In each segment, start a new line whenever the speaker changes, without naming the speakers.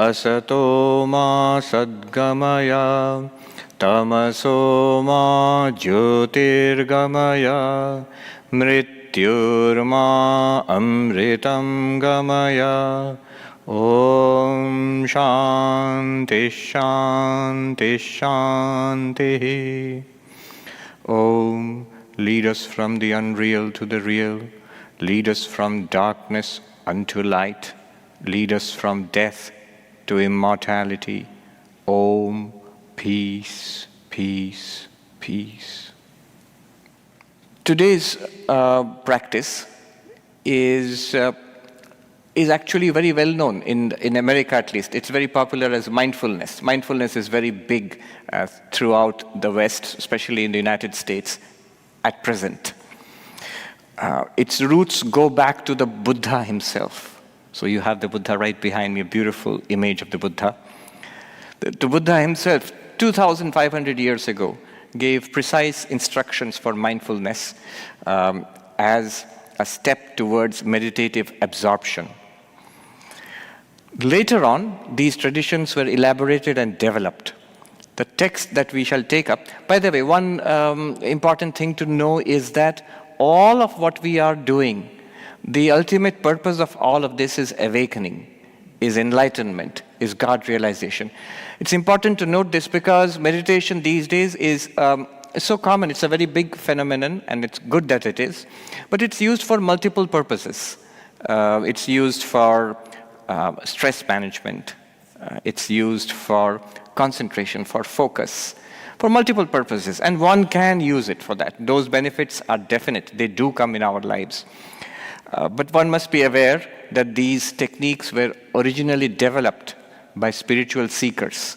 asato ma sadgamaya tamaso ma jyotirgamaya mrityurma amritam gamaya. Om Shanti Shanti Shanti. Om, lead us from the unreal to the real. Lead us from darkness unto light. Lead us from death to immortality. Om, peace, peace, peace. Today's practice is actually very well known in America, at least. It's very popular as mindfulness. Mindfulness is very big throughout the West, especially in the United States at present. Its roots go back to the Buddha himself. So you have the Buddha right behind me, a beautiful image of the Buddha. The Buddha himself, 2,500 years ago, gave precise instructions for mindfulness as a step towards meditative absorption. Later on, these traditions were elaborated and developed. The text that we shall take up, by the way, one important thing to know is that all of what we are doing, the ultimate purpose of all of this is awakening, is enlightenment, is God realization. It's important to note this because meditation these days is so common. It's a very big phenomenon, and it's good that it is. But it's used for multiple purposes. It's used for stress management. It's used for concentration, for focus, for multiple purposes. And one can use it for that. Those benefits are definite. They do come in our lives. But one must be aware that these techniques were originally developed by spiritual seekers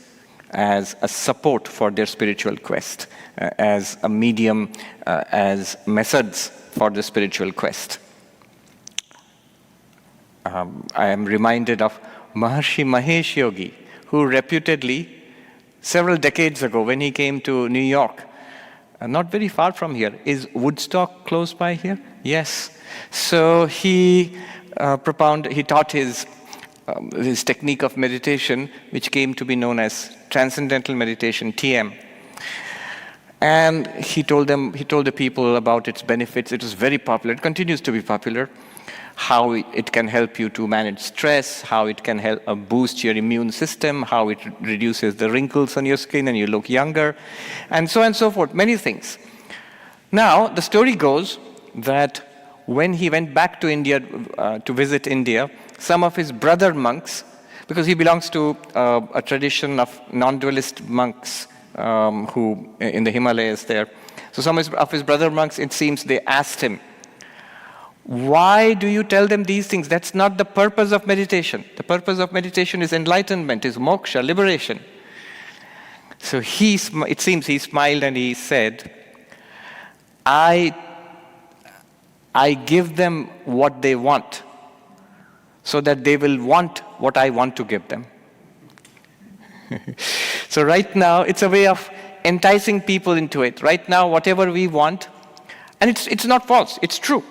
as a support for their spiritual quest, as a medium, as methods for the spiritual quest. I am reminded of Maharishi Mahesh Yogi, who reputedly, several decades ago, when he came to New York, not very far from here, is Woodstock close by here? Yes. So he taught his technique of meditation, which came to be known as Transcendental Meditation, TM. And he told the people about its benefits. It was very popular. It continues to be popular. How it can help you to manage stress, how it can help boost your immune system, how it reduces the wrinkles on your skin and you look younger, and so on and so forth, many things. Now, the story goes that when he went back to India, to visit India, some of his brother monks, because he belongs to a tradition of non-dualist monks who in the Himalayas there. So some of his brother monks, it seems, they asked him, why do you tell them these things? That's not the purpose of meditation. The purpose of meditation is enlightenment, is moksha, liberation. So it seems he smiled and he said, I give them what they want so that they will want what I want to give them. So right now, it's a way of enticing people into it. Right now, whatever we want, and it's not false, it's true.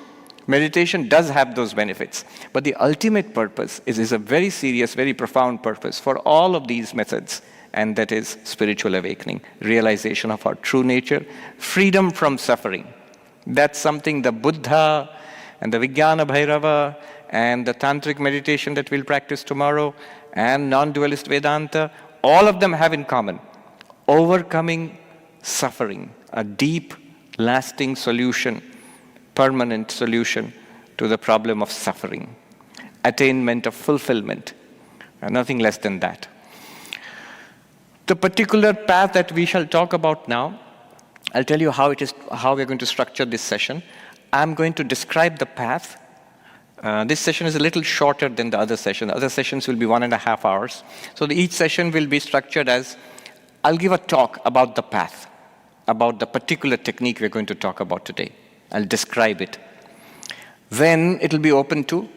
Meditation does have those benefits. But the ultimate purpose is a very serious, very profound purpose for all of these methods, and that is spiritual awakening, realization of our true nature, freedom from suffering. That's something the Buddha and the Vijnana Bhairava and the Tantric meditation that we'll practice tomorrow and non-dualist Vedanta, all of them have in common. Overcoming suffering, a deep, lasting solution, permanent solution to the problem of suffering, attainment of fulfillment, and nothing less than that. The particular path that we shall talk about now, I'll tell you how we're going to structure this session. I'm going to describe the path. This session is a little shorter than the other session. The other sessions will be 1.5 hours. So each session will be structured as, I'll give a talk about the path, about the particular technique we're going to talk about today. I'll describe it. Then it'll be open to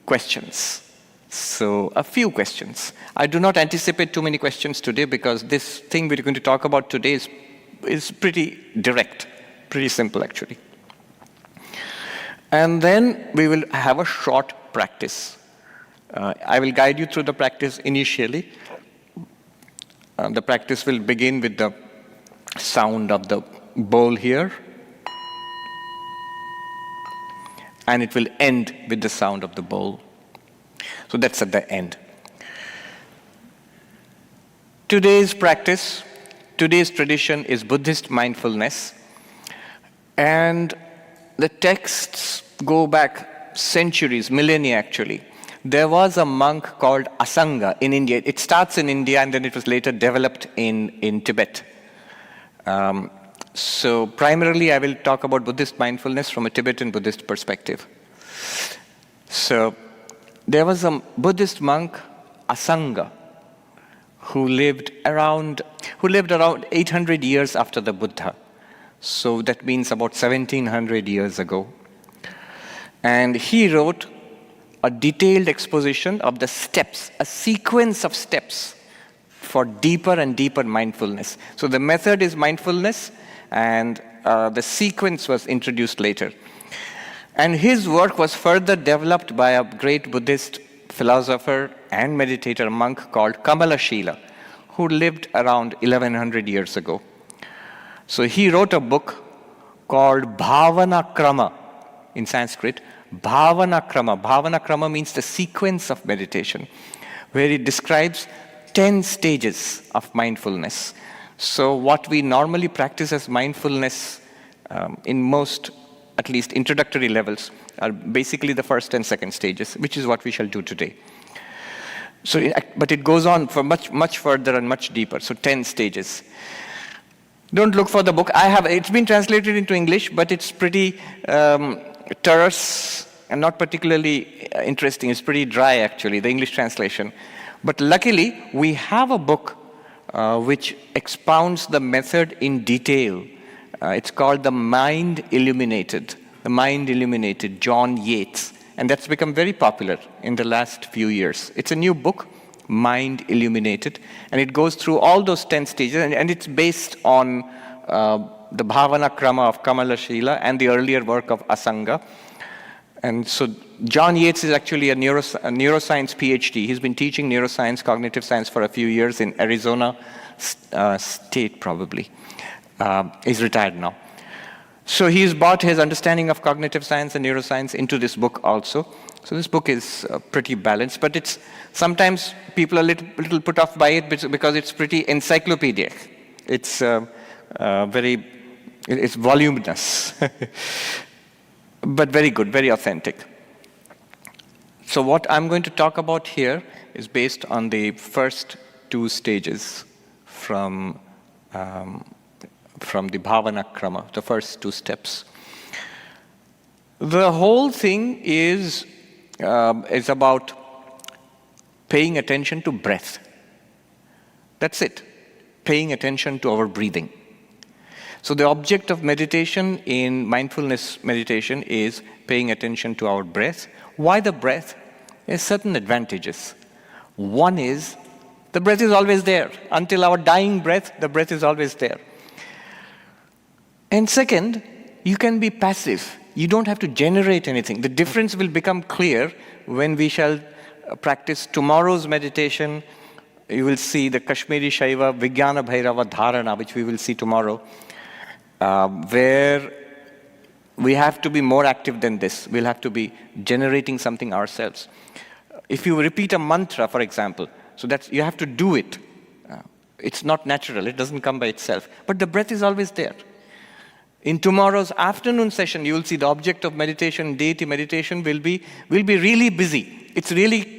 questions. So a few questions. I do not anticipate too many questions today because this thing we're going to talk about today is pretty direct, pretty simple actually. And then we will have a short practice. I will guide you through the practice initially. The practice will begin with the sound of the bowl here, and it will end with the sound of the bowl. So that's at the end. Today's practice, today's tradition is Buddhist mindfulness, and the texts go back centuries, millennia actually. There was a monk called Asanga in India. It starts in India and then it was later developed in Tibet. So primarily I will talk about Buddhist mindfulness from a Tibetan Buddhist perspective. So there was a Buddhist monk, Asanga, who lived around 800 years after the Buddha. So that means about 1700 years ago. And he wrote a detailed exposition of the steps, a sequence of steps for deeper and deeper mindfulness. So the method is mindfulness, and the sequence was introduced later. And his work was further developed by a great Buddhist philosopher and meditator, a monk called Kamalashila, who lived around 1100 years ago. So he wrote a book called Bhavanakrama in Sanskrit. Bhavanakrama. Bhavanakrama means the sequence of meditation, where it describes 10 stages of mindfulness. So what we normally practice as mindfulness in most, at least introductory levels, are basically the first and second stages, which is what we shall do today. So, but it goes on for much further and much deeper. So 10 stages. Don't look for the book. It's been translated into English, but it's pretty terse and not particularly interesting. It's pretty dry, actually, the English translation. But luckily, we have a book which expounds the method in detail. It's called The Mind Illuminated. The Mind Illuminated, John Yates. And that's become very popular in the last few years. It's a new book, Mind Illuminated, and it goes through all those 10 stages, and it's based on the Bhavanakrama of Kamalashila and the earlier work of Asanga. And so John Yates is actually a neuroscience PhD. He's been teaching neuroscience, cognitive science for a few years in Arizona State, probably. He's retired now. So he's brought his understanding of cognitive science and neuroscience into this book also. So this book is pretty balanced, but it's sometimes people are a little put off by it because it's pretty encyclopedic. It's it's voluminous, but very good, very authentic. So what I'm going to talk about here is based on the first 2 stages from the Bhavanakrama, the first 2 steps. The whole thing is about paying attention to breath. That's it. Paying attention to our breathing. So the object of meditation in mindfulness meditation is paying attention to our breath. Why the breath? There's certain advantages. One is the breath is always there. Until our dying breath, the breath is always there. And second, you can be passive. You don't have to generate anything. The difference will become clear when we shall practice tomorrow's meditation. You will see the Kashmiri Shaiva Vijnana Bhairava Dharana, which we will see tomorrow, where we have to be more active than this. We'll have to be generating something ourselves. If you repeat a mantra, for example, so that you have to do it. It's not natural. It doesn't come by itself. But the breath is always there. In tomorrow's afternoon session, you will see the object of meditation, deity meditation, will be really busy. It's really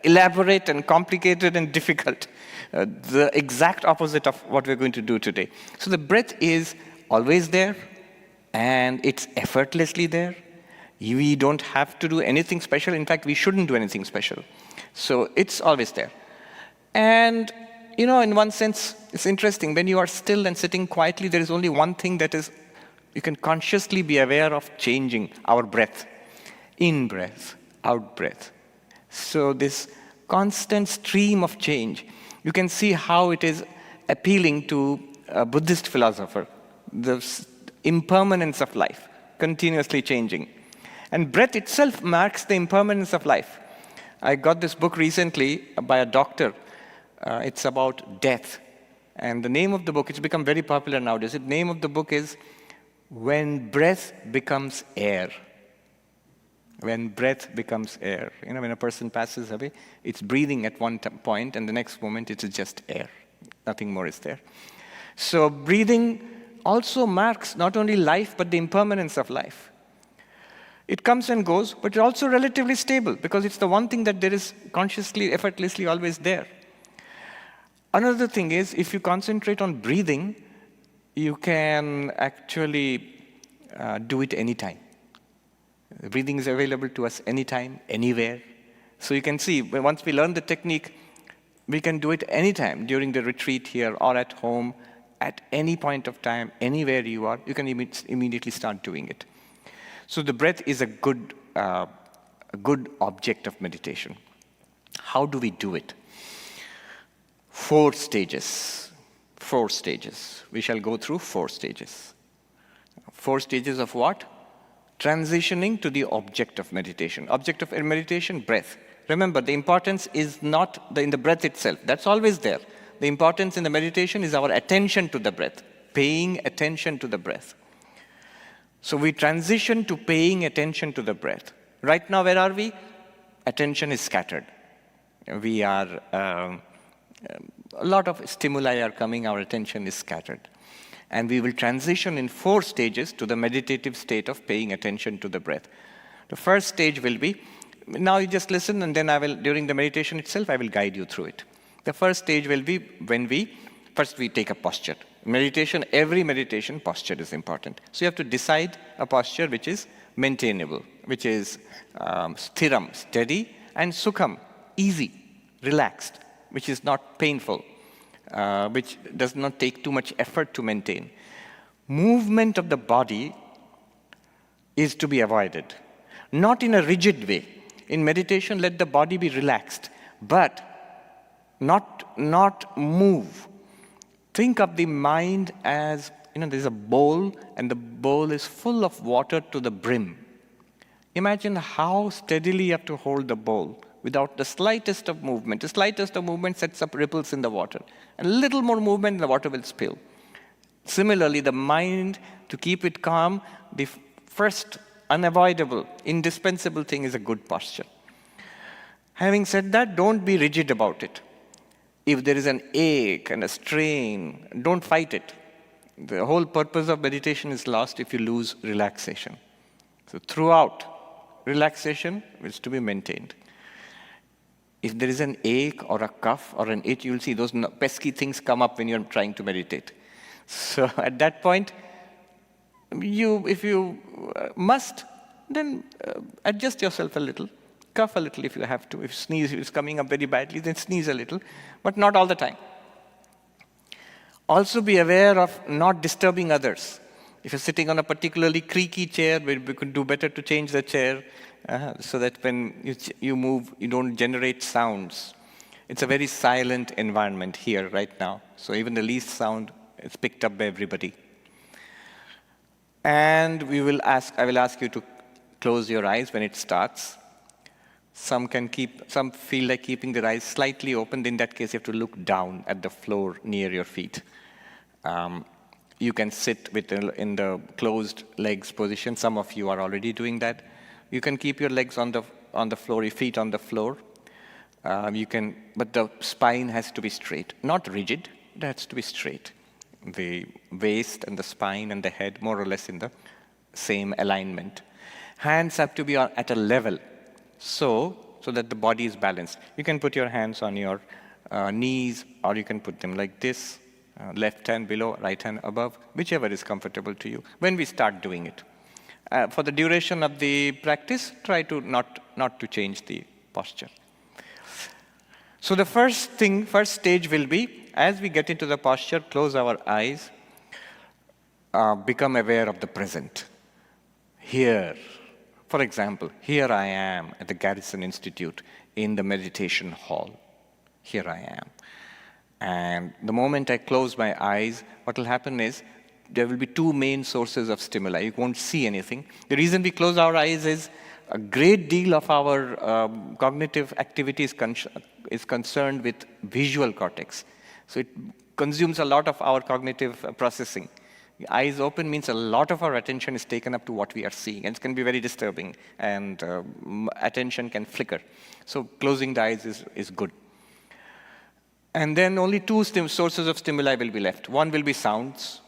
elaborate and complicated and difficult. The exact opposite of what we're going to do today. So the breath is always there, and it's effortlessly there. We don't have to do anything special. In fact, we shouldn't do anything special. So it's always there. And in one sense, it's interesting. When you are still and sitting quietly, there is only one thing that is, you can consciously be aware of changing our breath. In breath, out breath. So this constant stream of change, you can see how it is appealing to a Buddhist philosopher. The impermanence of life, continuously changing. And breath itself marks the impermanence of life. I got this book recently by a doctor. It's about death. And the name of the book, it's become very popular nowadays. The name of the book is When Breath Becomes Air. When breath becomes air. You know, when a person passes away, it's breathing at one point, and the next moment it is just air. Nothing more is there. So breathing also marks not only life, but the impermanence of life. It comes and goes, but it's also relatively stable, because it's the one thing that there is consciously, effortlessly always there. Another thing is, if you concentrate on breathing, you can actually do it anytime. Breathing is available to us anytime, anywhere. So you can see, once we learn the technique, we can do it anytime during the retreat here or at home, at any point of time, anywhere you are, you can immediately start doing it. So the breath is a good object of meditation. How do we do it? 4 stages. 4 stages. We shall go through 4 stages. 4 stages of what? Transitioning to the object of meditation. Object of meditation, breath. Remember, the importance is not in the breath itself. That's always there. The importance in the meditation is our attention to the breath, paying attention to the breath. So we transition to paying attention to the breath. Right now, where are we? Attention is scattered. We are, a lot of stimuli are coming, our attention is scattered. And we will transition in 4 stages to the meditative state of paying attention to the breath. The first stage will be, now you just listen, and then during the meditation itself, I will guide you through it. The first stage will be when first we take a posture. Meditation, every meditation, posture is important. So you have to decide a posture which is maintainable, which is sthiram, steady, and sukham, easy, relaxed, which is not painful, which does not take too much effort to maintain. Movement of the body is to be avoided, not in a rigid way. In meditation, let the body be relaxed, but not move. Think of the mind as, there's a bowl, and the bowl is full of water to the brim. Imagine how steadily you have to hold the bowl without the slightest of movement. The slightest of movement sets up ripples in the water. And a little more movement, and the water will spill. Similarly, the mind, to keep it calm, the first unavoidable, indispensable thing is a good posture. Having said that, don't be rigid about it. If there is an ache and a strain, don't fight it. The whole purpose of meditation is lost if you lose relaxation. So throughout, relaxation is to be maintained. If there is an ache or a cough or an itch, you'll see those pesky things come up when you're trying to meditate. So at that point, if you must, then adjust yourself a little. Cough a little if you have to. If sneeze is coming up very badly, then sneeze a little, but not all the time. Also be aware of not disturbing others. If you're sitting on a particularly creaky chair, we could do better to change the chair so that when you move, you don't generate sounds. It's a very silent environment here right now, so even the least sound is picked up by everybody. And I will ask you to close your eyes when it starts. Some feel like keeping their eyes slightly open. In that case, you have to look down at the floor near your feet. You can sit in the closed legs position. Some of you are already doing that. You can keep your legs on the floor, your feet on the floor. But the spine has to be straight, not rigid. It has to be straight. The waist and the spine and the head more or less in the same alignment. Hands have to be at a level, so that the body is balanced. You can put your hands on your knees, or you can put them like this, left hand below, right hand above, whichever is comfortable to you when we start doing it. For the duration of the practice, try to not to change the posture. So the first stage will be, as we get into the posture, close our eyes, become aware of the present. Here, for example, here I am at the Garrison Institute in the meditation hall. Here I am. And the moment I close my eyes, what will happen is there will be 2 main sources of stimuli. You won't see anything. The reason we close our eyes is A great deal of our cognitive activity is concerned with visual cortex. So it consumes a lot of our cognitive processing. Eyes open means a lot of our attention is taken up to what we are seeing, and it can be very disturbing, and attention can flicker. So closing the eyes is good. And then only two sources of stimuli will be left. One will be sounds,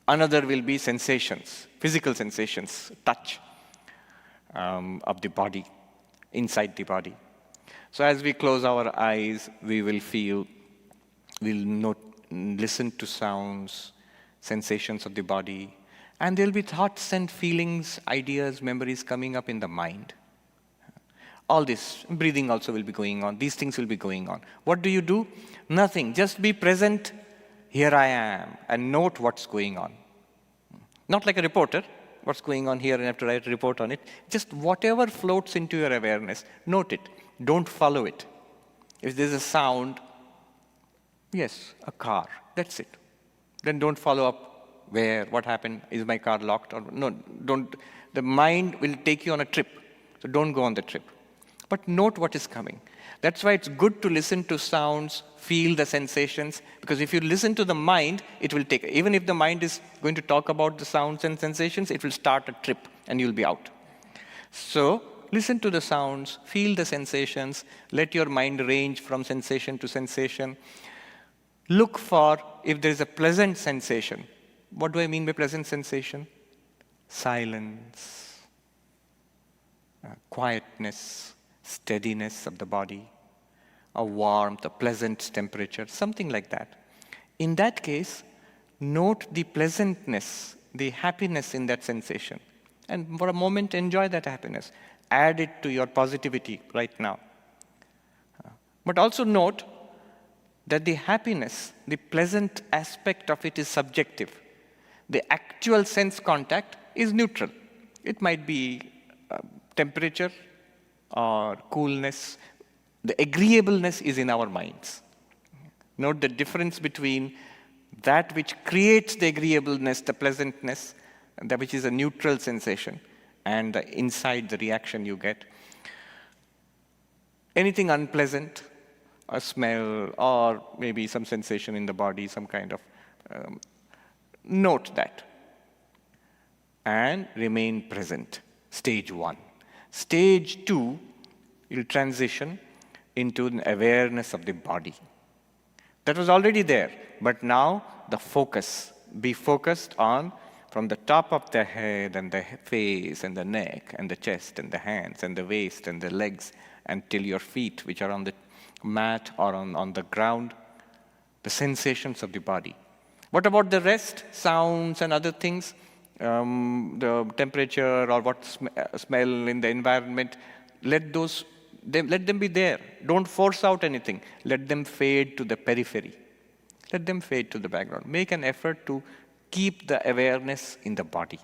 another will be sensations, physical sensations, touch of the body, inside the body. So as we close our eyes, we will feel, listen to sounds, sensations of the body, and there'll be thoughts and feelings, ideas, memories coming up in the mind. All this, breathing also will be going on. These things will be going on. What do? Nothing. Just be present. Here I am, and note what's going on. Not like a reporter, what's going on here and I have to write a report on it. Just whatever floats into your awareness, note it. Don't follow it. If there's a sound, yes, a car, that's it. Then don't follow up where, what happened, is my car locked? Or no, don't. The mind will take you on a trip, so don't go on the trip. But note what is coming. That's why it's good to listen to sounds, feel the sensations, because if you listen to the mind, it will take, even if the mind is going to talk about the sounds and sensations, it will start a trip and you'll be out. So listen to the sounds, feel the sensations, let your mind range from sensation to sensation. Look for if there is a pleasant sensation. What do I mean by pleasant sensation? Silence, quietness, steadiness of the body, a warmth, a pleasant temperature, something like that. In that case, note the pleasantness, the happiness in that sensation. And for a moment, enjoy that happiness. Add it to your positivity right now. But also note that the happiness, the pleasant aspect of it is subjective. The actual sense contact is neutral. It might be temperature or coolness. The agreeableness is in our minds. Note the difference between that which creates the agreeableness, the pleasantness, that which is a neutral sensation, and inside the reaction you get. Anything unpleasant, a smell, or maybe some sensation in the body, some kind of, note that. And remain present. Stage 1. Stage 2, you'll transition into an awareness of the body. That was already there, but now the focus. Be focused on from the top of the head and the face and the neck and the chest and the hands and the waist and the legs until your feet, which are on the mat or on the ground, the sensations of the body. What about the rest? Sounds and other things, the temperature or what smell in the environment, let them be there. Don't force out anything. Let them fade to the periphery. Let them fade to the background. Make an effort to keep the awareness in the body.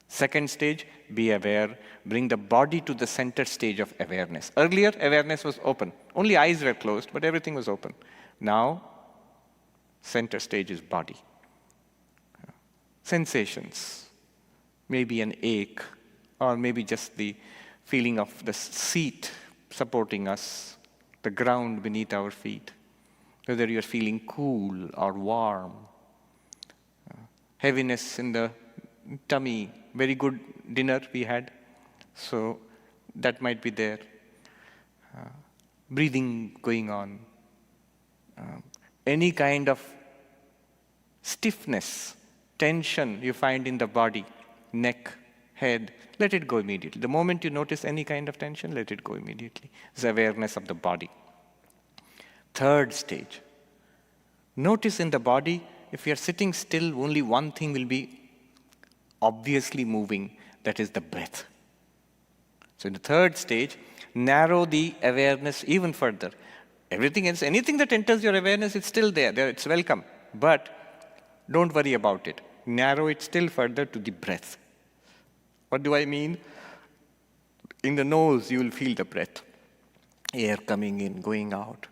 Second stage, be aware. Bring the body to the center stage of awareness. Earlier, awareness was open. Only eyes were closed, but everything was open. Now, center stage is body. Sensations. Maybe an ache, or maybe just the feeling of the seat supporting us, the ground beneath our feet, whether you're feeling cool or warm, heaviness in the tummy, very good dinner we had, so that might be there, breathing going on, any kind of stiffness, tension you find in the body, neck, head, let it go immediately. The moment you notice any kind of tension, let it go immediately. It's awareness of the body. Third stage. Notice in the body, if you're sitting still, only one thing will be obviously moving, that is the breath. So in the third stage, narrow the awareness even further. Everything else, anything that enters your awareness, it's still there, it's welcome. But don't worry about it. Narrow it still further to the breath. What do I mean? In the nose, you will feel the breath. Air coming in, going out.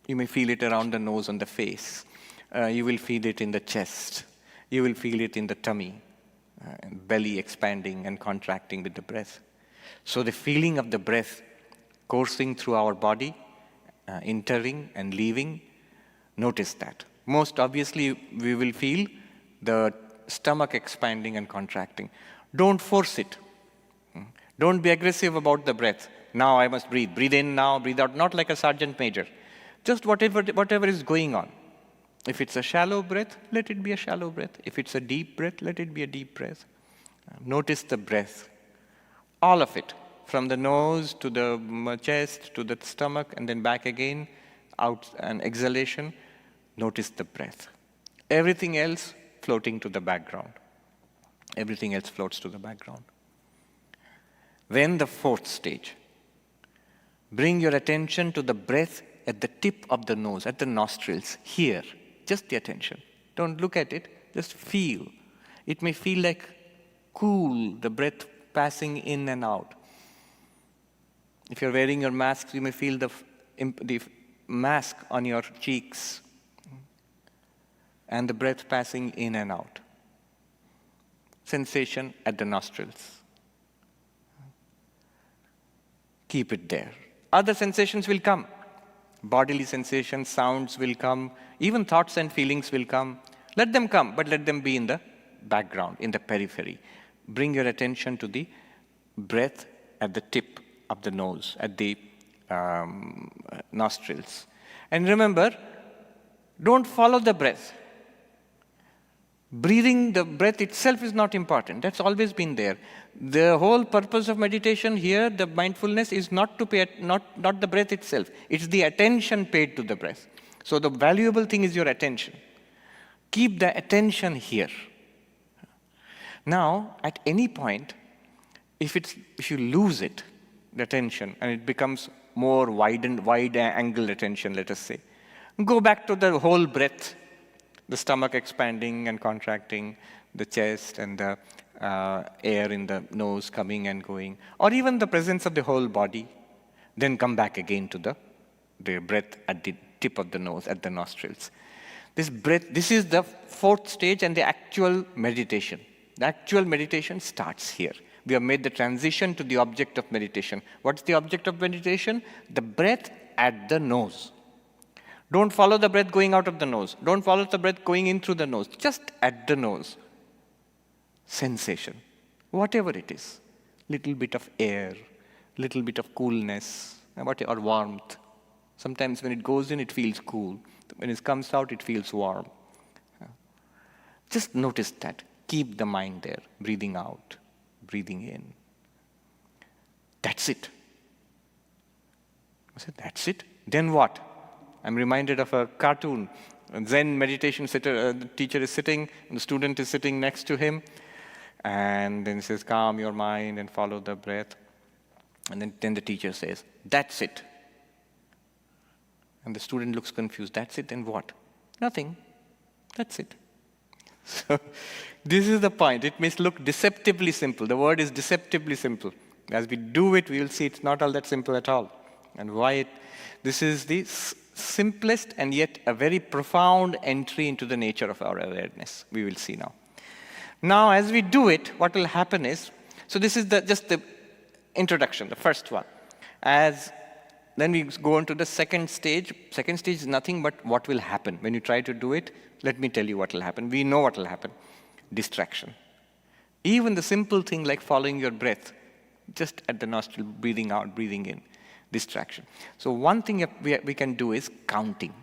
You may feel it around the nose on the face. You will feel it in the chest. You will feel it in the tummy. Belly expanding and contracting with the breath. So the feeling of the breath coursing through our body, entering and leaving, notice that. Most obviously, we will feel the stomach expanding and contracting. Don't force it. Don't be aggressive about the breath. Now I must breathe. Breathe in now, breathe out. Not like a sergeant major. Just whatever is going on. If it's a shallow breath, let it be a shallow breath. If it's a deep breath, let it be a deep breath. Notice the breath. All of it. From the nose to the chest to the stomach and then back again, out and exhalation. Notice the breath. Everything else floating to the background. Everything else floats to the background. Then the fourth stage. Bring your attention to the breath at the tip of the nose, at the nostrils, here. Just the attention. Don't look at it, just feel. It may feel like cool, the breath passing in and out. If you're wearing your mask, you may feel the mask on your cheeks and the breath passing in and out. Sensation at the nostrils. Keep it there. Other sensations will come. Bodily sensations, sounds will come. Even thoughts and feelings will come. Let them come, but let them be in the background, in the periphery. Bring your attention to the breath at the tip of the nose, at the nostrils. And remember, don't follow the breath. Breathing, the breath itself is not important. That's always been there. The whole purpose of meditation here, the mindfulness, is not to pay, not the breath itself. It's the attention paid to the breath. So the valuable thing is your attention. Keep the attention here. Now, at any point, if you lose it, the attention, and it becomes more wide angle attention, let us say, go back to the whole breath. The stomach expanding and contracting, the chest and the air in the nose coming and going, or even the presence of the whole body. Then come back again to the breath at the tip of the nose, at the nostrils. This breath, this is the fourth stage and the actual meditation. The actual meditation starts here. We have made the transition to the object of meditation. What's the object of meditation? The breath at the nose. Don't follow the breath going out of the nose. Don't follow the breath going in through the nose. Just at the nose. Sensation. Whatever it is. Little bit of air. Little bit of coolness. Or warmth. Sometimes when it goes in, it feels cool. When it comes out, it feels warm. Just notice that. Keep the mind there. Breathing out. Breathing in. That's it. I said, that's it? Then what? I'm reminded of a cartoon. A Zen meditation the teacher is sitting, and the student is sitting next to him. And then he says, calm your mind and follow the breath. And then the teacher says, that's it. And the student looks confused. That's it, and what? Nothing. That's it. So this is the point. It may look deceptively simple. The word is deceptively simple. As we do it, we will see it's not all that simple at all. And why this is the simplest and yet a very profound entry into the nature of our awareness. We will see now. Now, as we do it, what will happen is, so this is just the introduction, the first one. Then we go on to the second stage. Second stage is nothing but what will happen. When you try to do it, let me tell you what will happen. We know what will happen. Distraction. Even the simple thing like following your breath, just at the nostril, breathing out, breathing in. Distraction. So one thing we can do is counting.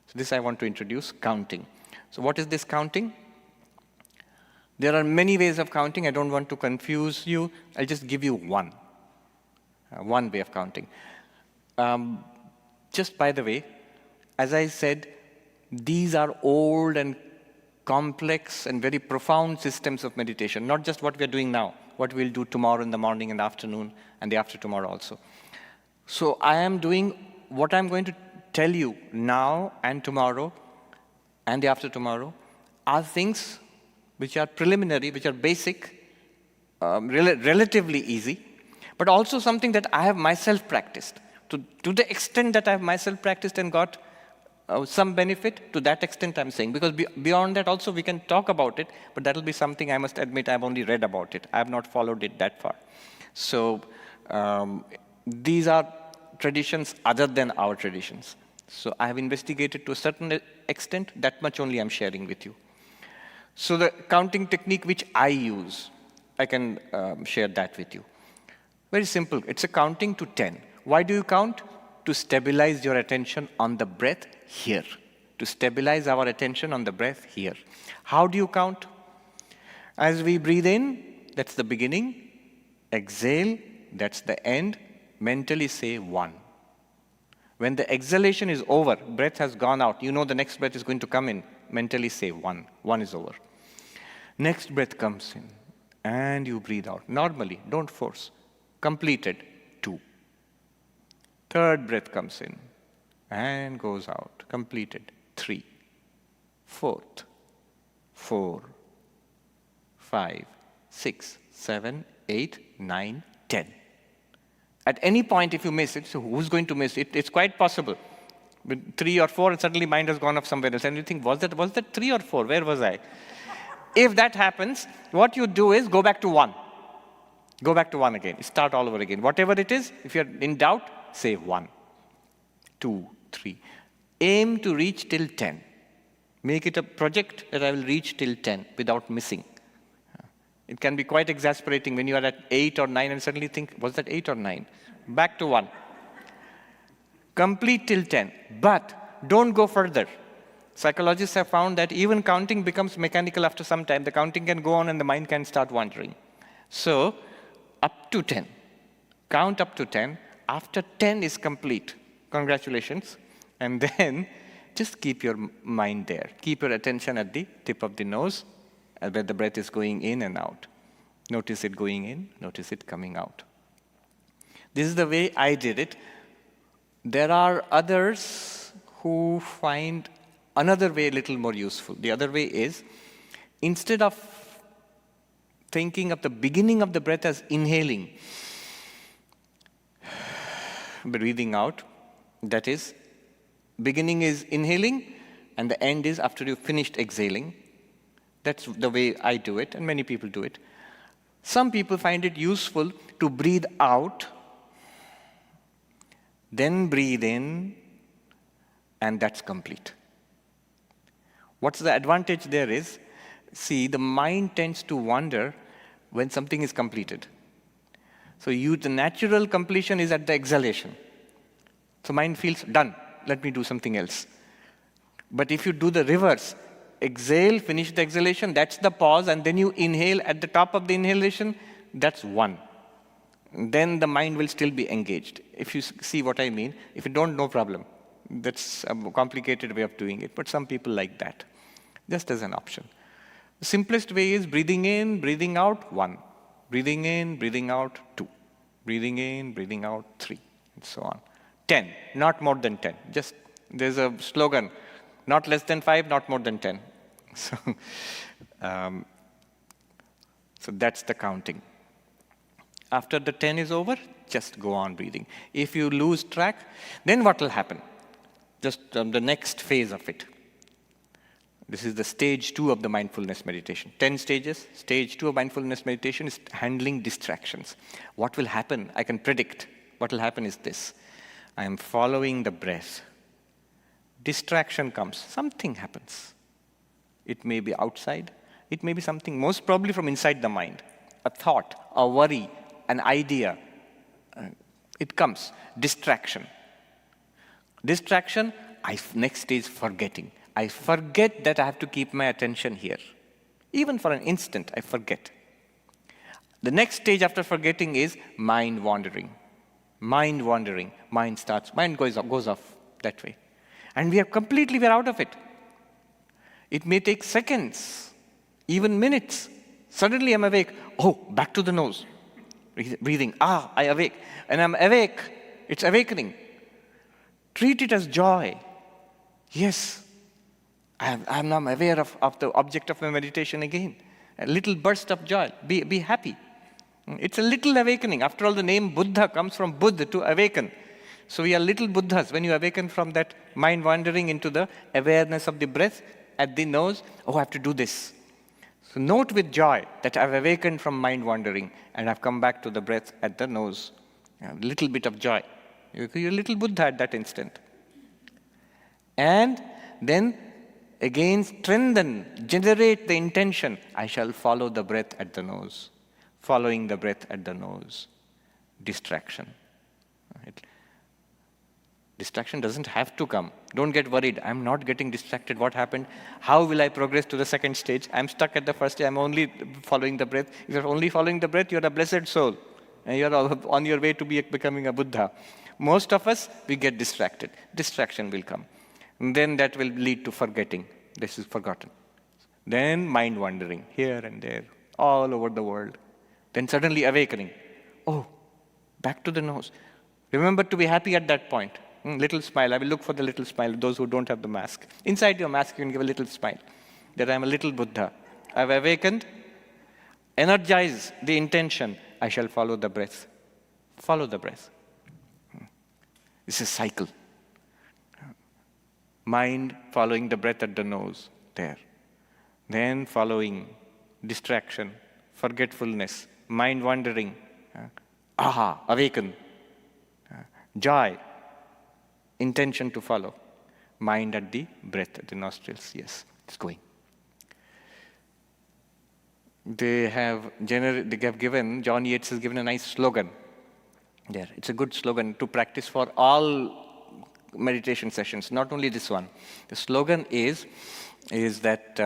So this I want to introduce, counting. So what is this counting? There are many ways of counting. I don't want to confuse you. I'll just give you one way of counting. Just by the way, as I said, these are old and complex and very profound systems of meditation, not just what we're doing now, what we'll do tomorrow in the morning and afternoon and the after tomorrow also. So I am doing what I'm going to tell you now and tomorrow and the after tomorrow are things which are preliminary, which are basic, relatively easy, but also something that I have myself practiced. To the extent that I have myself practiced and got some benefit, to that extent I'm saying. Because beyond that also we can talk about it, but that will be something I must admit I've only read about it. I have not followed it that far. So these are traditions other than our traditions. So I have investigated to a certain extent, that much only I'm sharing with you. So the counting technique which I use, I can share that with you. Very simple. It's a counting to 10. Why do you count? To stabilize your attention on the breath here. To stabilize our attention on the breath here. How do you count? As we breathe in, that's the beginning. Exhale, that's the end. Mentally say 1. When the exhalation is over, breath has gone out, you know the next breath is going to come in. Mentally say 1. 1 is over. Next breath comes in, and you breathe out. Normally, don't force. Completed, 2. Third breath comes in, and goes out. Completed, 3. Fourth, 4, 5, 6, 7, 8, 9, 10. At any point, if you miss it, so who's going to miss it? It's quite possible. With 3 or 4, and suddenly mind has gone off somewhere else. And you think, was that 3 or 4? Where was I? If that happens, what you do is go back to 1. Go back to 1 again. Start all over again. Whatever it is, if you're in doubt, say 1, 2, 3. Aim to reach till 10. Make it a project that I will reach till 10 without missing. It can be quite exasperating when you are at 8 or 9 and suddenly think, was that 8 or 9? Back to 1. Complete till 10. But don't go further. Psychologists have found that even counting becomes mechanical after some time. The counting can go on and the mind can start wandering. So, up to 10. Count up to 10. After 10 is complete, congratulations. And then just keep your mind there. Keep your attention at the tip of the nose, where the breath is going in and out. Notice it going in, notice it coming out. This is the way I did it. There are others who find another way a little more useful. The other way is, instead of thinking of the beginning of the breath as inhaling, breathing out, that is, beginning is inhaling, and the end is after you've finished exhaling. That's the way I do it, and many people do it. Some people find it useful to breathe out, then breathe in, and that's complete. What's the advantage there is, see, the mind tends to wander when something is completed. So the natural completion is at the exhalation. So mind feels done, let me do something else. But if you do the reverse, exhale, finish the exhalation, that's the pause, and then you inhale at the top of the inhalation, that's 1. Then the mind will still be engaged. If you see what I mean, if you don't, no problem. That's a complicated way of doing it, but some people like that, just as an option. The simplest way is breathing in, breathing out, 1. Breathing in, breathing out, 2. Breathing in, breathing out, 3, and so on. 10, not more than 10. Just, there's a slogan, not less than 5, not more than 10. So, so that's the counting. After the 10 is over, just go on breathing. If you lose track, then what will happen? Just the next phase of it. This is the stage 2 of the mindfulness meditation. 10 stages. Stage 2 of mindfulness meditation is handling distractions. What will happen? I can predict. What will happen is this. I am following the breath. Distraction comes. Something happens. It may be outside. It may be something, most probably from inside the mind. A thought, a worry, an idea. It comes. Distraction. Distraction, next stage, forgetting. I forget that I have to keep my attention here. Even for an instant, I forget. The next stage after forgetting is mind wandering. Mind wandering. Mind goes off that way. And we're out of it. It may take seconds, even minutes. Suddenly I'm awake. Oh, back to the nose. Breathing. I awake. And I'm awake. It's awakening. Treat it as joy. Yes, I'm now aware of the object of my meditation again. A little burst of joy. Be happy. It's a little awakening. After all, the name Buddha comes from Buddha, to awaken. So we are little Buddhas. When you awaken from that mind wandering into the awareness of the breath at the nose, I have to do this. So note with joy that I've awakened from mind wandering and I've come back to the breath at the nose. A little bit of joy. You're a little Buddha at that instant. And then again strengthen, generate the intention, I shall follow the breath at the nose. Following the breath at the nose. Distraction. Distraction doesn't have to come. Don't get worried. I'm not getting distracted. What happened? How will I progress to the second stage? I'm stuck at the first stage. I'm only following the breath. If you're only following the breath, you're a blessed soul. And you're on your way to becoming a Buddha. Most of us, we get distracted. Distraction will come. And then that will lead to forgetting. This is forgotten. Then mind wandering, here and there, all over the world. Then suddenly awakening. Oh, back to the nose. Remember to be happy at that point. Little smile. I will look for the little smile, those who don't have the mask. Inside your mask, you can give a little smile. That I'm a little Buddha. I've awakened. Energize the intention. I shall follow the breath. Follow the breath. It's a cycle. Mind following the breath at the nose. There. Then following distraction, forgetfulness, mind wandering. Aha, awaken. Joy. Intention to follow. Mind at the breath, at the nostrils. Yes, it's going. They have given, John Yates has given a nice slogan there. It's a good slogan to practice for all meditation sessions, not only this one. The slogan is that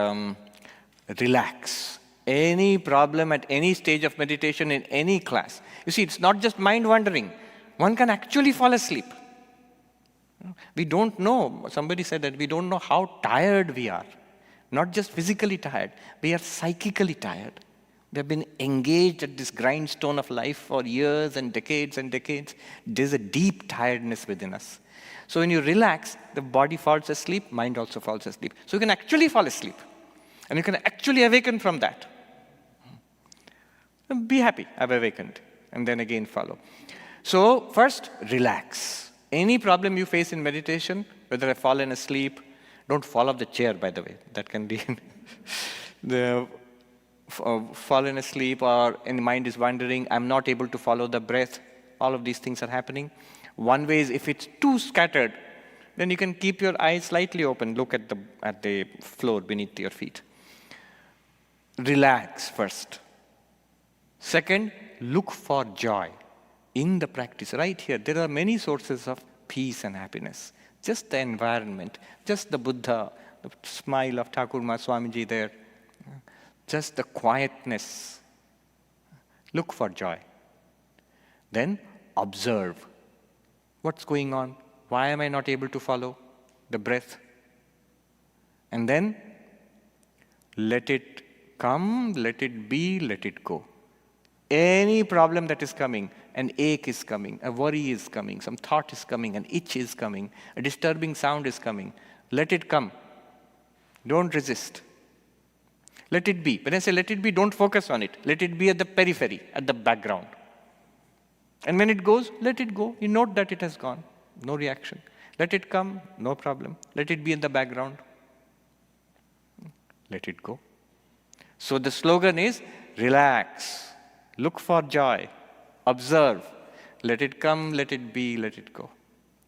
relax. Any problem at any stage of meditation in any class. You see, it's not just mind wandering. One can actually fall asleep. We don't know, somebody said that we don't know how tired we are. Not just physically tired, we are psychically tired. We have been engaged at this grindstone of life for years and decades and decades. There's a deep tiredness within us. So when you relax, the body falls asleep, mind also falls asleep. So you can actually fall asleep. And you can actually awaken from that. Be happy, I've awakened. And then again follow. So first, relax. Any problem you face in meditation, whether I've fallen asleep, don't fall off the chair, by the way. That can be fallen asleep or the mind is wandering, I'm not able to follow the breath. All of these things are happening. One way is if it's too scattered, then you can keep your eyes slightly open, look at the floor beneath your feet. Relax first. Second, look for joy in the practice. Right here, there are many sources of peace and happiness. Just the environment, just the Buddha, the smile of Thakurma Swamiji there, just the quietness. Look for joy. Then observe. What's going on? Why am I not able to follow the breath? And then let it come, let it be, let it go. Any problem that is coming, an ache is coming, a worry is coming, some thought is coming, an itch is coming, a disturbing sound is coming. Let it come. Don't resist. Let it be. When I say let it be, don't focus on it. Let it be at the periphery, at the background. And when it goes, let it go. You note that it has gone. No reaction. Let it come, no problem. Let it be in the background. Let it go. So the slogan is, relax. Look for joy. Observe. Let it come, let it be, let it go.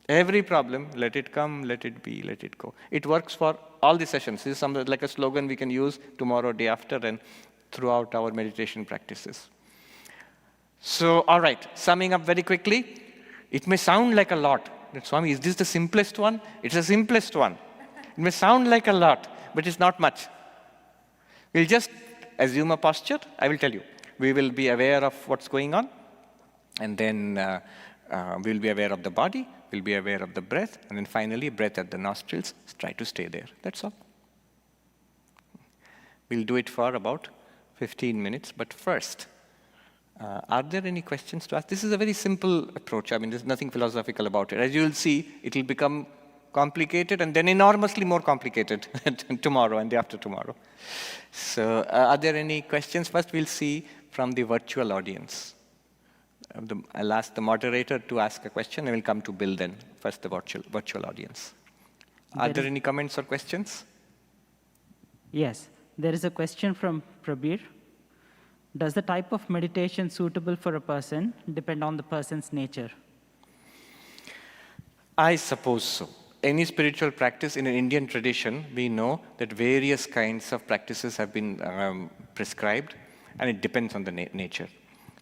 Every problem, let it come, let it be, let it go. It works for all the sessions. This is something like a slogan we can use tomorrow, day after, and throughout our meditation practices. So, all right, summing up very quickly, it may sound like a lot. Swami, is this the simplest one? It's the simplest one. It may sound like a lot, but it's not much. We'll just assume a posture. I will tell you. We will be aware of what's going on, and then we'll be aware of the body, we'll be aware of the breath, and then finally, breath at the nostrils. Try to stay there. That's all. We'll do it for about 15 minutes, but first, are there any questions to ask? This is a very simple approach. I mean, there's nothing philosophical about it. As you will see, it will become complicated and then enormously more complicated tomorrow and the after tomorrow. So are there any questions? First, we'll see from the virtual audience. I'll ask the moderator to ask a question, and we'll come to Bill then. First, the virtual audience. Are there any comments or questions?
Yes. There is a question from Prabir. Does the type of meditation suitable for a person depend on the person's nature?
I suppose so. Any spiritual practice in an Indian tradition, we know that various kinds of practices have been prescribed, and it depends on the nature.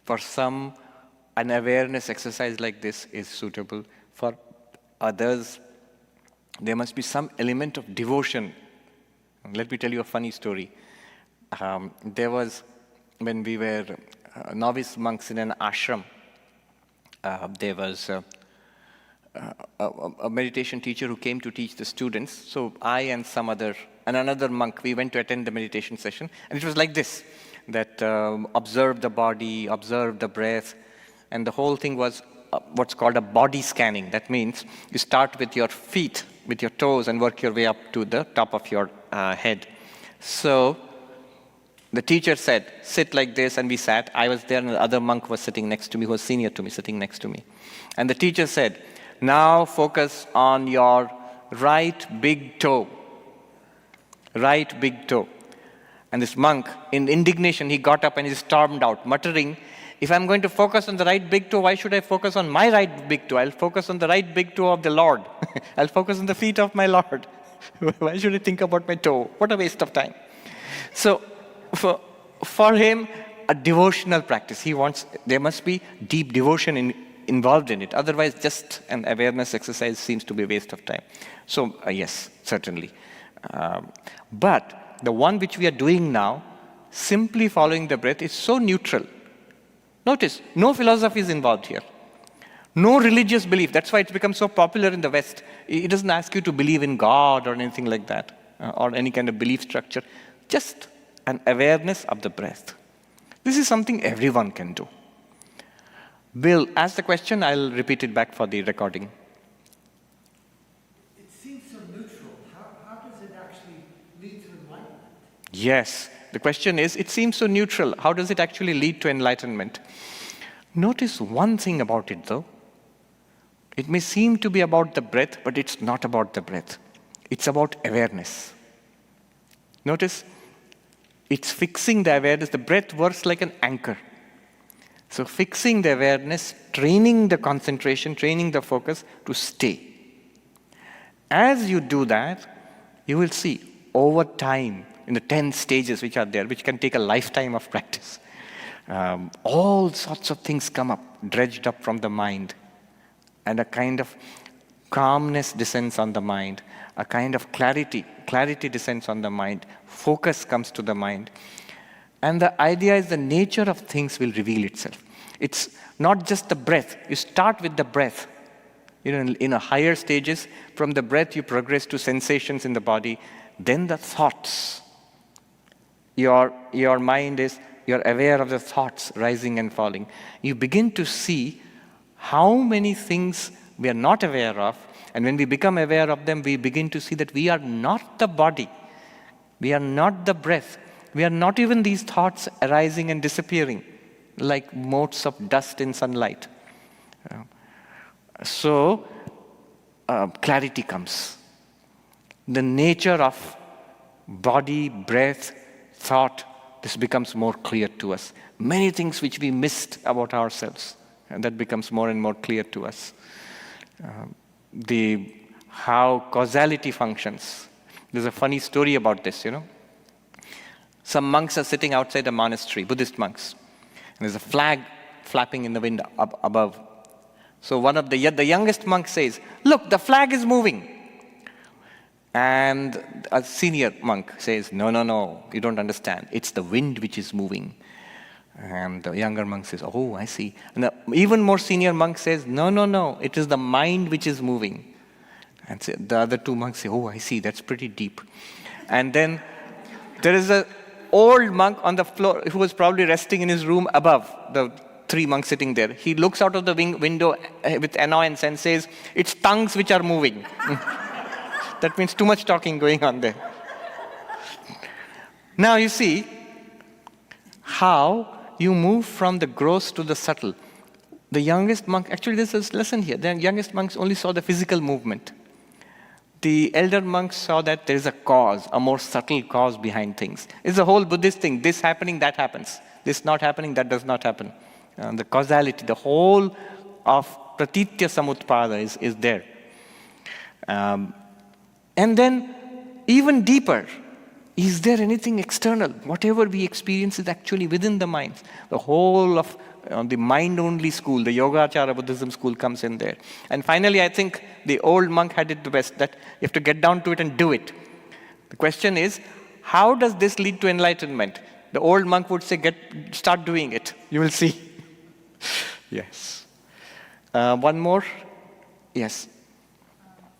For some, an awareness exercise like this is suitable. For others, there must be some element of devotion. Let me tell you a funny story. There was, when we were novice monks in an ashram, there was a meditation teacher who came to teach the students. So I and another monk, we went to attend the meditation session, and it was like this, that observe the body, observe the breath, and the whole thing was what's called a body scanning. That means you start with your feet, with your toes, and work your way up to the top of your head. So the teacher said, sit like this, and we sat. I was there, and the other monk was sitting next to me, who was senior to me, sitting next to me. And the teacher said, now focus on your right big toe. Right big toe. And this monk, in indignation, he got up and he stormed out, muttering, if I'm going to focus on the right big toe, why should I focus on my right big toe? I'll focus on the right big toe of the Lord. I'll focus on the feet of my Lord. Why should I think about my toe? What a waste of time. So for him, a devotional practice. He wants, there must be deep devotion involved in it. Otherwise, just an awareness exercise seems to be a waste of time. So yes, certainly. But the one which we are doing now, simply following the breath, is so neutral. Notice, no philosophy is involved here. No religious belief. That's why it's become so popular in the West. It doesn't ask you to believe in God or anything like that, or any kind of belief structure. Just an awareness of the breath. This is something everyone can do. Bill, ask the question. I'll repeat it back for the recording.
It seems so neutral. How does it actually lead to enlightenment?
Yes. The question is, it seems so neutral. How does it actually lead to enlightenment? Notice one thing about it, though. It may seem to be about the breath, but it's not about the breath. It's about awareness. Notice, it's fixing the awareness. The breath works like an anchor. So fixing the awareness, training the concentration, training the focus to stay. As you do that, you will see over time, in the 10 stages which are there, which can take a lifetime of practice, all sorts of things come up, dredged up from the mind, and a kind of calmness descends on the mind, a kind of clarity descends on the mind, focus comes to the mind. And the idea is the nature of things will reveal itself. It's not just the breath. You start with the breath. In a higher stages, from the breath you progress to sensations in the body, then the thoughts. Your mind is, you're aware of the thoughts rising and falling. You begin to see how many things we are not aware of, and when we become aware of them, we begin to see that we are not the body. We are not the breath. We are not even these thoughts arising and disappearing, like motes of dust in sunlight. So, clarity comes. The nature of body, breath, thought, this becomes more clear to us. Many things which we missed about ourselves, and that becomes more and more clear to us. How causality functions. There's a funny story about this, Some monks are sitting outside a monastery, Buddhist monks, and there's a flag flapping in the wind above. So one of the youngest monk says, "Look, the flag is moving." And a senior monk says, no, you don't understand. It's the wind which is moving. And the younger monk says, oh, I see. And the even more senior monk says, no, it is the mind which is moving. And the other two monks say, oh, I see, that's pretty deep. And then there is an old monk on the floor who was probably resting in his room above the three monks sitting there. He looks out of the window with annoyance and says, it's tongues which are moving. That means too much talking going on there. Now you see how you move from the gross to the subtle. The youngest monk, actually there's a lesson here. The youngest monks only saw the physical movement. The elder monks saw that there is a cause, a more subtle cause behind things. It's a whole Buddhist thing. This happening, that happens. This not happening, that does not happen. The causality, the whole of pratitya samutpada is there. And then, even deeper, is there anything external? Whatever we experience is actually within the mind. The whole of the mind-only school, the Yogacara Buddhism school comes in there. And finally, I think the old monk had it the best, that you have to get down to it and do it. The question is, how does this lead to enlightenment? The old monk would say, start doing it. You will see. Yes. One more? Yes.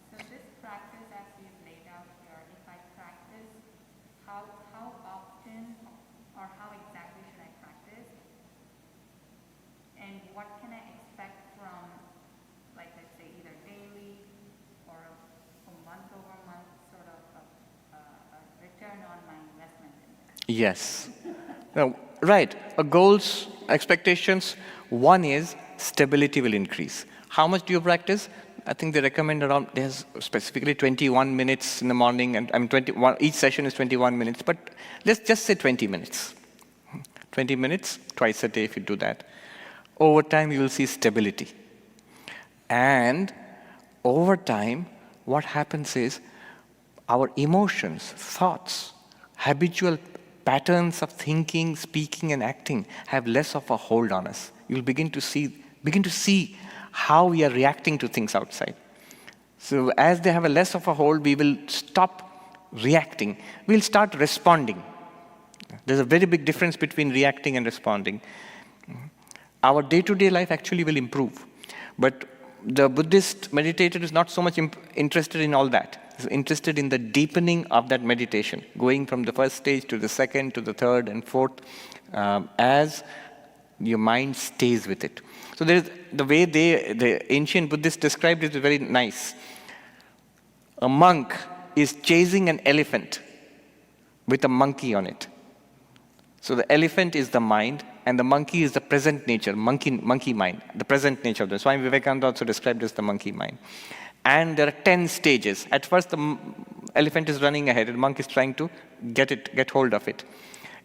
So this practice, as we've laid out here, if I practice, how often or how exactly should I practice? And what can I expect from, like, let's say, either daily or a month-over-month sort of a return on my investment in this?
Yes. Now, right. Goals, expectations. One is stability will increase. How much do you practice? I think they recommend around, there's specifically 21 minutes in the morning, and 21, each session is 21 minutes, but let's just say 20 minutes. 20 minutes, twice a day if you do that. Over time, you will see stability. And over time, what happens is our emotions, thoughts, habitual patterns of thinking, speaking, and acting have less of a hold on us. You'll begin to see how we are reacting to things outside. So as they have a less of a hold, we will stop reacting. We'll start responding. There's a very big difference between reacting and responding. Our day-to-day life actually will improve. But the Buddhist meditator is not so much interested in all that. He's interested in the deepening of that meditation, going from the first stage to the second, to the third and fourth, as your mind stays with it. So there's the way the ancient Buddhists described it is very nice. A monk is chasing an elephant with a monkey on it. So the elephant is the mind, and the monkey is the present nature, monkey mind, the present nature of the Swami Vivekananda also described as the monkey mind. And there are 10 stages. At first, the elephant is running ahead, and the monk is trying to get hold of it.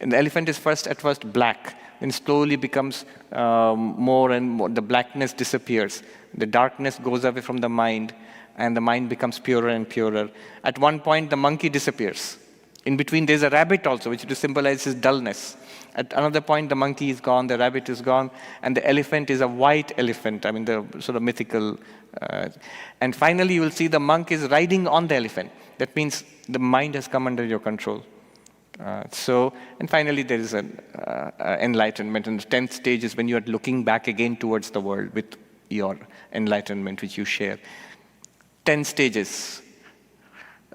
And the elephant is at first black, then slowly becomes more and more, the blackness disappears. The darkness goes away from the mind, and the mind becomes purer and purer. At one point, the monkey disappears. In between, there's a rabbit also, which symbolizes dullness. At another point, the monkey is gone, the rabbit is gone, and the elephant is a white elephant, the sort of mythical. And finally, you will see the monk is riding on the elephant. That means the mind has come under your control. And finally, there is an enlightenment. And the 10th stage is when you are looking back again towards the world with your enlightenment, which you share. 10 stages.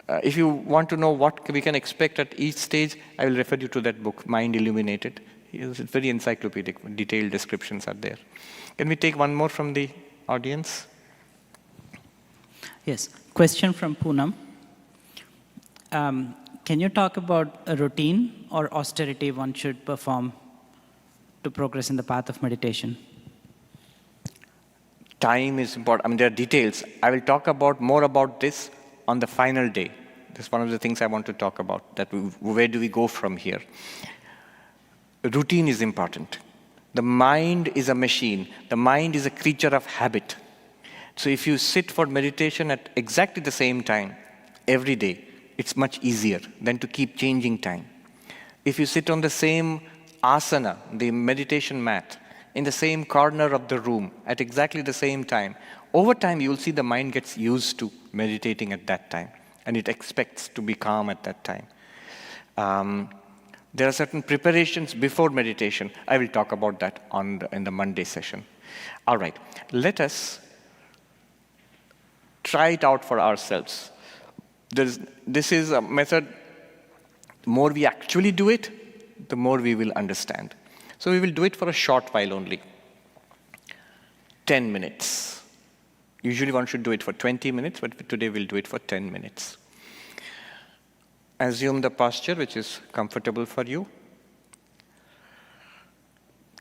If you want to know what we can expect at each stage, I will refer you to that book, Mind Illuminated. It's very encyclopedic, detailed descriptions are there. Can we take one more from the audience?
Yes. Question from Poonam. Can you talk about a routine or austerity one should perform to progress in the path of meditation?
Time is important. There are details. I will talk more about this on the final day. This is one of the things I want to talk about, that where do we go from here? Routine is important. The mind is a machine. The mind is a creature of habit. So if you sit for meditation at exactly the same time every day, it's much easier than to keep changing time. If you sit on the same asana, the meditation mat, in the same corner of the room at exactly the same time, over time you'll see the mind gets used to meditating at that time, and it expects to be calm at that time. There are certain preparations before meditation. I will talk about that in the Monday session. All right, let us try it out for ourselves. This is a method, the more we actually do it, the more we will understand. So we will do it for a short while only. 10 minutes. Usually one should do it for 20 minutes, but today we'll do it for 10 minutes. Assume the posture which is comfortable for you.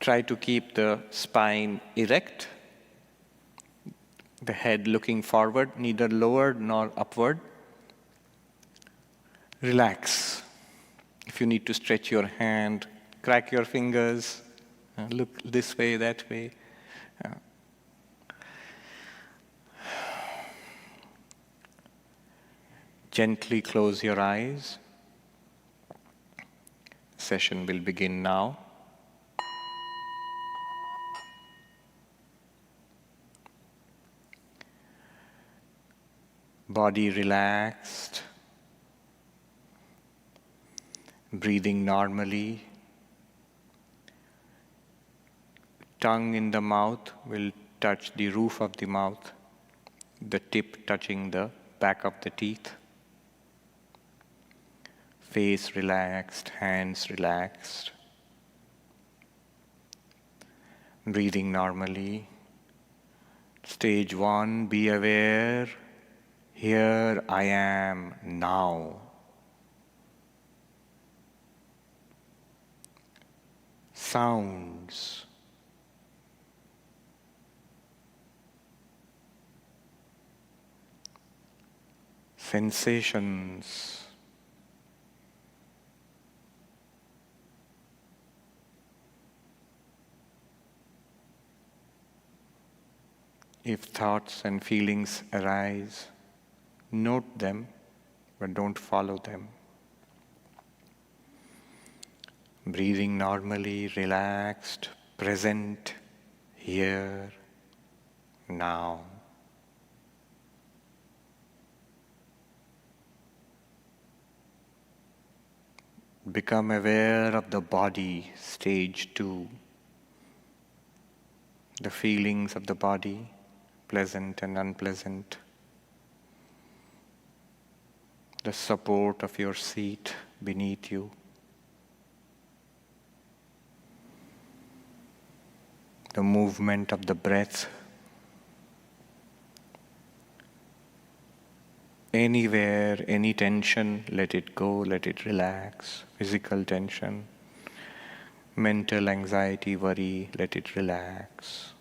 Try to keep the spine erect, the head looking forward, neither lowered nor upward. Relax. If you need to stretch your hand, crack your fingers, look this way, that way. Gently close your eyes. Session will begin now. Body relaxed. Breathing normally. Tongue in the mouth will touch the roof of the mouth, the tip touching the back of the teeth. Face relaxed, hands relaxed. Breathing normally. Stage 1, be aware. Here I am now. Sounds. Sensations. If thoughts and feelings arise, note them, but don't follow them. Breathing normally, relaxed, present, here, now. Become aware of the body, stage 2. The feelings of the body, pleasant and unpleasant. The support of your seat beneath you. The movement of the breath. Anywhere, any tension, let it go, let it relax. Physical tension, mental anxiety, worry, let it relax.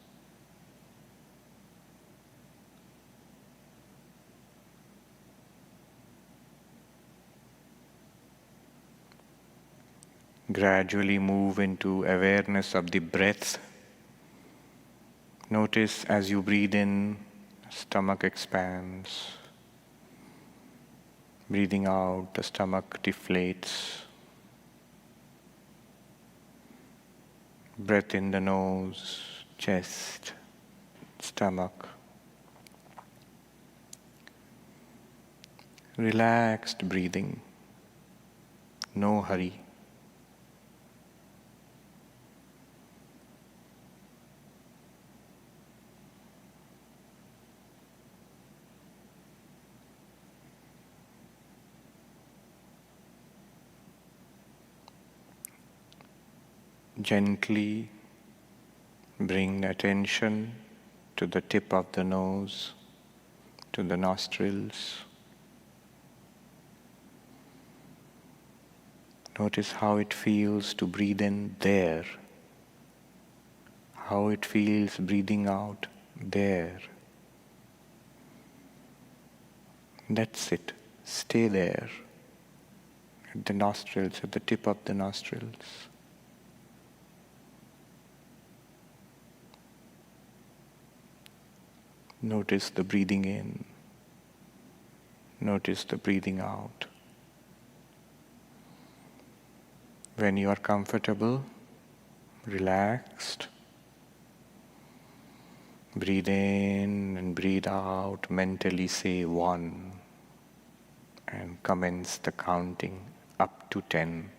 Gradually move into awareness of the breath. Notice as you breathe in, stomach expands. Breathing out, the stomach deflates. Breath in the nose, chest, stomach. Relaxed breathing, no hurry. Gently bring attention to the tip of the nose, to the nostrils. Notice how it feels to breathe in there, how it feels breathing out there. That's it. Stay there, at the nostrils, at the tip of the nostrils. Notice the breathing in. Notice the breathing out. When you are comfortable, relaxed, breathe in and breathe out. Mentally say 1 and commence the counting up to 10.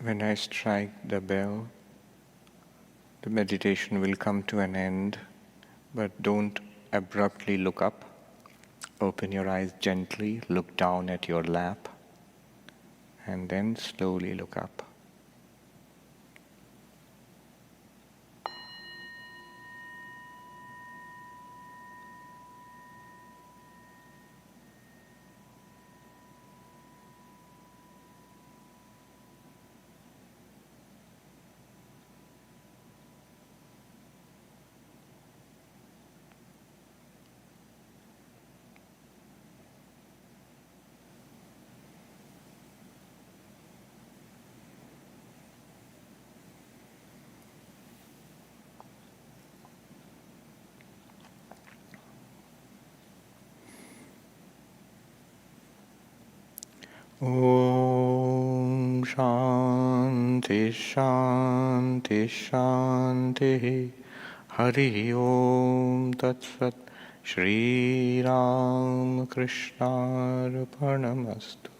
When I strike the bell, the meditation will come to an end, but don't abruptly look up. Open your eyes gently, look down at your lap, and then slowly look up. Om Shanti Shanti Shanti Hari Om Tat Sat Shri Ram Krishna Arpanamastu.